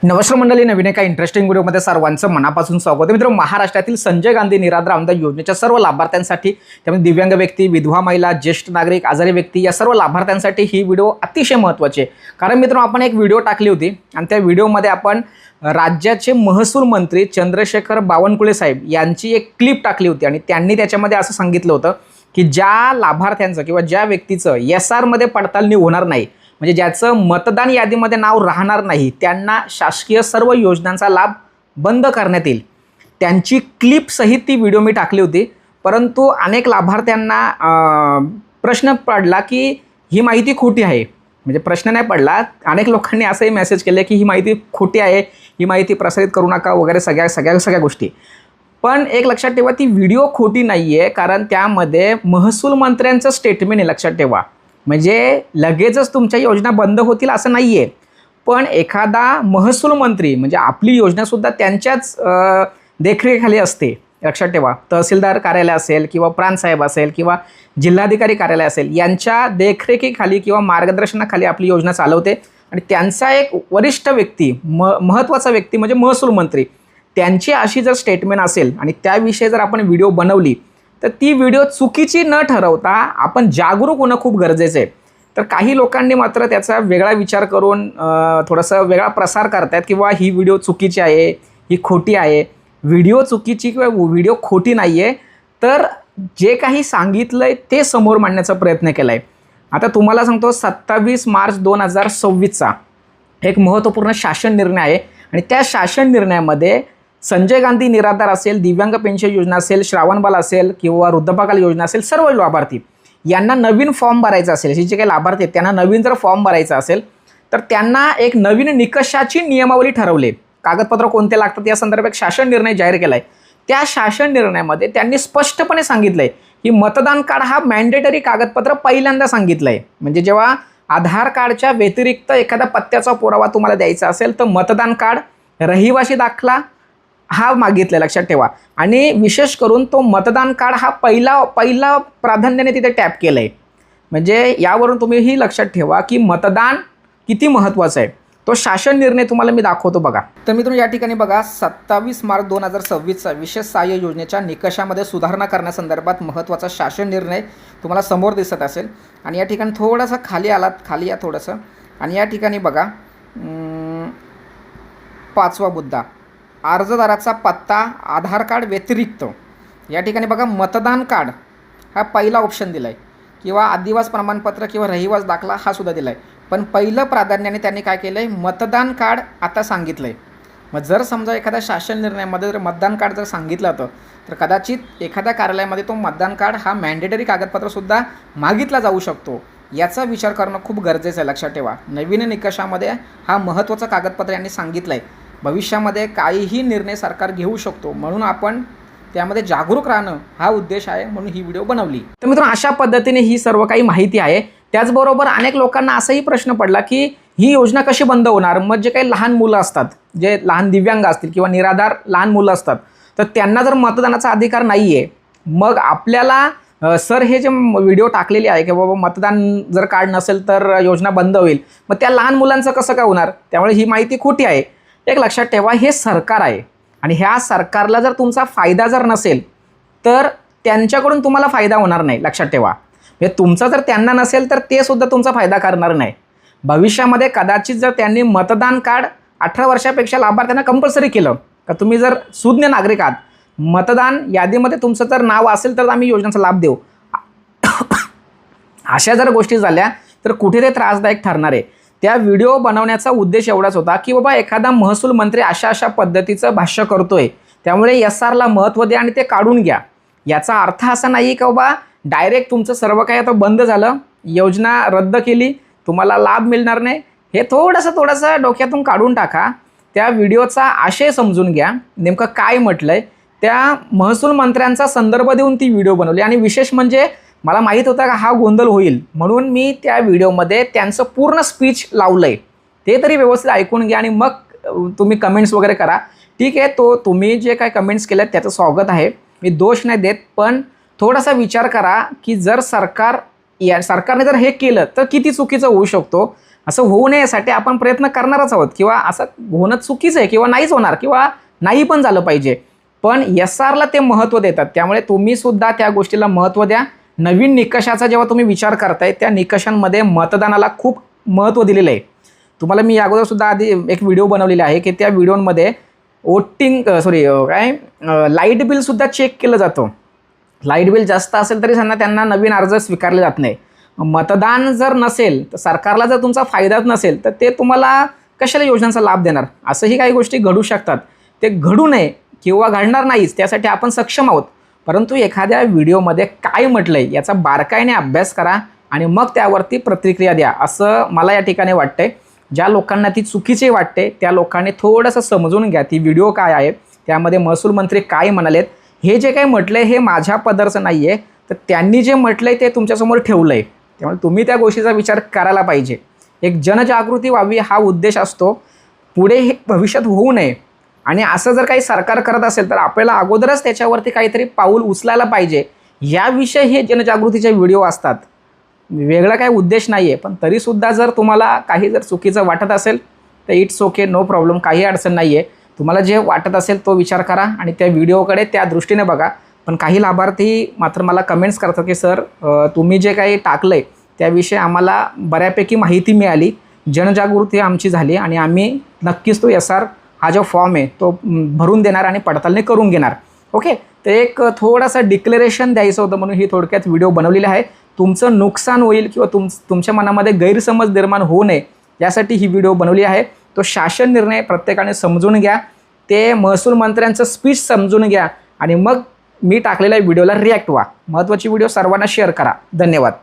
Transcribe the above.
नमस्कार मंडळी, नवीन एका इंटरेस्टिंग व्हिडिओमध्ये सर्वांचं मनापासून स्वागत आहे. मित्र, महाराष्ट्रातील संजय गांधी निराधार अनुदान योजनेच्या सर्व लाभार्थ्यांसाठी, त्यामध्ये दिव्यांग व्यक्ती, विधवा महिला, ज्येष्ठ नागरिक, आजारी व्यक्ती या सर्व लाभार्थ्यांसाठी ही व्हिडिओ अतिशय महत्त्वाची आहे. कारण मित्र, आपण एक व्हिडिओ टाकली होती आणि त्या व्हिडिओमध्ये आपण राज्याचे महसूल मंत्री चंद्रशेखर बावनकुळे साहेब यांची एक क्लिप टाकली होती आणि त्यांनी त्याच्यामध्ये असं सांगितलं होतं की ज्या लाभार्थ्यांचं किंवा ज्या व्यक्तीचं SR मध्ये पडताळणी होणार नाही, म्हणजे ज्याचं मतदान यादीमध्ये नाव राहणार नाही, त्यांना शासकीय सर्व योजनांचा लाभ बंद करण्यात येईल. त्यांची क्लिप सहित ती व्हिडिओ मी टाकली होती. परंतु अनेक लाभार्थ्यांना प्रश्न पडला की ही माहिती खोटी आहे. म्हणजे प्रश्न नाही पडला, अनेक लोकांनी असंही मेसेज केले की ही माहिती खोटी आहे, ही माहिती प्रसारित करू नका वगैरे सगळ्या गोष्टी. पण एक लक्षात ठेवा, ती व्हिडिओ खोटी नाही आहे, कारण त्यामध्ये महसूल मंत्र्यांचं स्टेटमेंट आहे. लक्षात ठेवा, म्हणजे लगेचच तुमच्या योजना बंद होतील असं नाही आहे. पण एखादा महसूल मंत्री, म्हणजे आपली योजनासुद्धा त्यांच्याच देखरेखीखाली असते. लक्षात ठेवा, तहसीलदार कार्यालय असेल किंवा प्रांतसाहेब असेल किंवा जिल्हाधिकारी कार्यालय असेल, यांच्या देखरेखीखाली किंवा मार्गदर्शनाखाली आपली योजना चालवते. आणि त्यांचा एक वरिष्ठ व्यक्ती, महत्त्वाचा व्यक्ती म्हणजे महसूल मंत्री, त्यांची अशी जर स्टेटमेंट असेल आणि त्याविषयी जर आपण व्हिडिओ बनवली तर ती व्हिडिओ चुकीची न ठरवता आपण जागरूक होणं खूप गरजेचं आहे. तर काही लोकांनी मात्र त्याचा वेगळा विचार करून थोडासा वेगळा प्रसार करतात किंवा ही व्हिडिओ चुकीची आहे, ही खोटी आहे. व्हिडिओ चुकीची किंवा व्हिडिओ खोटी नाही आहे, तर जे काही सांगितलं आहे ते समोर मांडण्याचा प्रयत्न केला आहे. आता तुम्हाला सांगतो, 27 मार्च 2026चा एक महत्त्वपूर्ण शासन निर्णय आहे आणि त्या शासन निर्णयामध्ये संजय गांधी निराधार असेल, दिव्यांग पेन्शन योजना असेल, श्रावणबाल असेल किंवा वृद्धपकाल योजना असेल, सर्व लाभार्थी यांना नवीन फॉर्म भरायचा असेल, हे जे काही लाभार्थी आहेत त्यांना नवीन जर फॉर्म भरायचा असेल तर त्यांना एक नवीन निकषाची नियमावली ठरवली. कागदपत्र कोणते लागतात या संदर्भात शासन निर्णय जाहीर केला आहे. त्या शासन निर्णयामध्ये त्यांनी स्पष्टपणे सांगितलं आहे की मतदान कार्ड हा मॅन्डेटरी कागदपत्र पहिल्यांदा सांगितलं आहे. म्हणजे जेव्हा आधार कार्डच्या व्यतिरिक्त एखादा पत्त्याचा पुरावा तुम्हाला द्यायचा असेल तर मतदान कार्ड, रहिवासी दाखला हा मागितला. लक्षात ठेवा. आणि विशेष करून तो मतदान कार्ड हा पहिला प्राधान्याने तिथे टॅप केलं आहे. म्हणजे यावरून तुम्ही ही लक्षात ठेवा की मतदान किती महत्त्वाचं आहे. तो शासन निर्णय तुम्हाला मी दाखवतो बघा. तर मित्रांनो, या ठिकाणी बघा, 27 मार्च 2026चा विशेष सहाय्य योजनेच्या निकषामध्ये सुधारणा करण्यासंदर्भात महत्त्वाचा शासन निर्णय तुम्हाला समोर दिसत असेल. आणि या ठिकाणी थोडासा खाली आलात, खाली या थोडंसं, आणि या ठिकाणी बघा 5वा मुद्दा, अर्जदाराचा पत्ता आधार कार्ड व्यतिरिक्त. या ठिकाणी बघा, मतदान कार्ड हा पहिला ऑप्शन दिला आहे किंवा आदिवास प्रमाणपत्र किंवा रहिवास दाखला हा सुद्धा दिला आहे. पण पहिलं प्राधान्याने त्यांनी काय केलं आहे, मतदान कार्ड आता सांगितलं आहे. मग जर समजा एखाद्या शासन निर्णयामध्ये जर मतदान कार्ड जर सांगितलं होतं तर कदाचित एखाद्या कार्यालयामध्ये तो मतदान कार्ड हा मॅन्डेटरी कागदपत्रसुद्धा मागितला जाऊ शकतो. याचा विचार करणं खूप गरजेचं आहे. लक्षात ठेवा, नवीन निकषामध्ये हा महत्त्वाचा कागदपत्र यांनी सांगितलं आहे. भविष्यामध्ये काहीही निर्णय सरकार घेऊ शकतो, म्हणून आपण त्यामध्ये जागरूक राहणं हा उद्देश आहे, म्हणून ही व्हिडिओ बनवली. तर मित्रांनो, अशा पद्धतीने ही सर्व काही माहिती आहे. त्याचबरोबर अनेक लोकांना असाही प्रश्न पडला की ही योजना कशी बंद होणार. मग जे काही लहान मुलं असतात, जे लहान दिव्यांग असतील किंवा निराधार लहान मुलं असतात, तर त्यांना जर मतदानाचा अधिकार नाही आहे, मग आपल्याला सर हे जे व्हिडिओ टाकलेले आहे की बाबा मतदान जर कार्ड नसेल तर योजना बंद होईल, मग त्या लहान मुलांचं कसं काय होणार. त्यामुळे ही माहिती खोटी आहे. एक लक्षात ठेवा, हे सरकार आहे आणि ह्या सरकारला जर तुमचा फायदा जर नसेल तर त्यांच्याकडून तुम्हाला फायदा होणार नाही. लक्षात ठेवा, म्हणजे तुमचा जर त्यांना नसेल तर ते सुद्धा तुमचा फायदा करणार नाही. भविष्यामध्ये कदाचित जर त्यांनी मतदान कार्ड 18 वर्षापेक्षा लाभार्थ्यांना कंपल्सरी केलं, का तुम्ही जर सुज्ञ नागरिक आहात, मतदान यादीमध्ये तुमचं जर नाव असेल तर आम्ही योजनेचा लाभ देऊ, अशा जर गोष्टी झाल्या तर कुठे ते त्रासदायक ठरणार आहे. त्या व्हिडिओ बनवण्याचा उद्देश एवढाच होता की बाबा एखादा महसूल मंत्री अशा पद्धतीचं भाष्य करतोय, त्यामुळे SRला महत्त्व द्या आणि ते काढून घ्या. याचा अर्थ असा नाही की बाबा डायरेक्ट तुमचं सर्व काही आता बंद झालं, योजना रद्द केली, तुम्हाला लाभ मिळणार नाही. हे थोडंसं डोक्यातून काढून टाका. त्या व्हिडिओचा आशय समजून घ्या, नेमकं काय म्हटलं आहे. त्या महसूल मंत्र्यांचा संदर्भ देऊन ती व्हिडिओ बनवली. आणि विशेष म्हणजे मला माहीत होता का हा गोंधळ होईल, म्हणून मी त्या व्हिडिओमध्ये त्यांचं पूर्ण स्पीच लावलं आहे. ते तरी व्यवस्थित ऐकून घ्या आणि मग तुम्ही कमेंट्स वगैरे करा. ठीक आहे, तो तुम्ही जे काय कमेंट्स केल्यात त्याचं स्वागत आहे, मी दोष नाही देत. पण थोडासा विचार करा की जर सरकारने जर हे केलं तर किती चुकीचं होऊ शकतो. असं होऊ नये यासाठी आपण प्रयत्न करणारच आहोत, किंवा असं होणं चुकीचं आहे किंवा नाहीच होणार किंवा नाही पण झालं पाहिजे. पण SRला ते महत्त्व देतात, त्यामुळे तुम्ही सुद्धा त्या गोष्टीला महत्त्व द्या. नवीन निकषाचा जेव्हा तुम्ही विचार करताय त्या निकषांमध्ये मतदानाला खूप महत्त्व दिलेलं आहे. तुम्हाला मी अगोदर सुद्धा आधी एक व्हिडिओ बनवलेला आहे की त्या व्हिडिओमध्ये लाईट बिलसुद्धा चेक केलं जातं. लाईट बिल जास्त असेल तरी त्यांना नवीन अर्ज स्वीकारले जात नाही. मतदान जर नसेल तर सरकारला जर तुमचा फायदाच नसेल तर ते तुम्हाला कशाला योजनांचा लाभ देणार. असंही काही गोष्टी घडू शकतात, ते घडू नये किंवा घडणार नाहीच त्यासाठी आपण सक्षम आहोत. परंतु एखाद्या व्हिडिओमध्ये काय म्हटलं आहे याचा बारकाईने अभ्यास करा आणि मग त्यावरती प्रतिक्रिया द्या, असं मला या ठिकाणी वाटतंय. ज्या लोकांना ती चुकीची वाटते त्या लोकांनी थोडंसं समजून घ्या ती व्हिडिओ काय आहे, त्यामध्ये महसूल मंत्री काय म्हणालेत. हे जे काही म्हटलं आहे हे माझ्या पदरचं नाही आहे, तर त्यांनी जे म्हटलं आहे ते तुमच्यासमोर ठेवलं आहे. त्यामुळे तुम्ही त्या गोष्टीचा विचार करायला पाहिजे. एक जनजागृती व्हावी हा उद्देश असतो, पुढे हे भविष्यात होऊ नये. आणि असं जर काही सरकार करत असेल तर आपल्याला अगोदरच त्याच्यावरती काहीतरी पाऊल उचलायला पाहिजे. याविषयी हे जनजागृतीचे व्हिडिओ असतात, वेगळा काही उद्देश नाही आहे. पण तरीसुद्धा जर तुम्हाला काही जर चुकीचं वाटत असेल तर इट्स ओके, नो प्रॉब्लेम, काही अडचण नाही आहे. तुम्हाला जे वाटत असेल तो विचार करा आणि त्या व्हिडिओकडे त्या दृष्टीने बघा. पण काही लाभार्थी मात्र मला कमेंट्स करतात की सर तुम्ही जे काही टाकलं आहे त्याविषयी आम्हाला बऱ्यापैकी माहिती मिळाली, जनजागृती आमची झाली आणि आम्ही नक्कीच तो SR हा जो फॉर्म आहे तो भरून देणार आणि पडताळणी करून घेणार. ओके, तर एक थोडासा डिक्लेरेशन द्यायचं होतं म्हणून ही थोडक्यात व्हिडिओ बनवलेली आहे. तुमचं नुकसान होईल किंवा तुमच्या मनामध्ये गैरसमज निर्माण होऊ नये यासाठी ही व्हिडिओ बनवली आहे. तो शासन निर्णय प्रत्येकाने समजून घ्या, ते महसूल मंत्र्यांचं स्पीच समजून घ्या आणि मग मी टाकलेल्या व्हिडिओला रिॲक्ट व्हा. महत्त्वाची व्हिडिओ सर्वांना शेअर करा. धन्यवाद.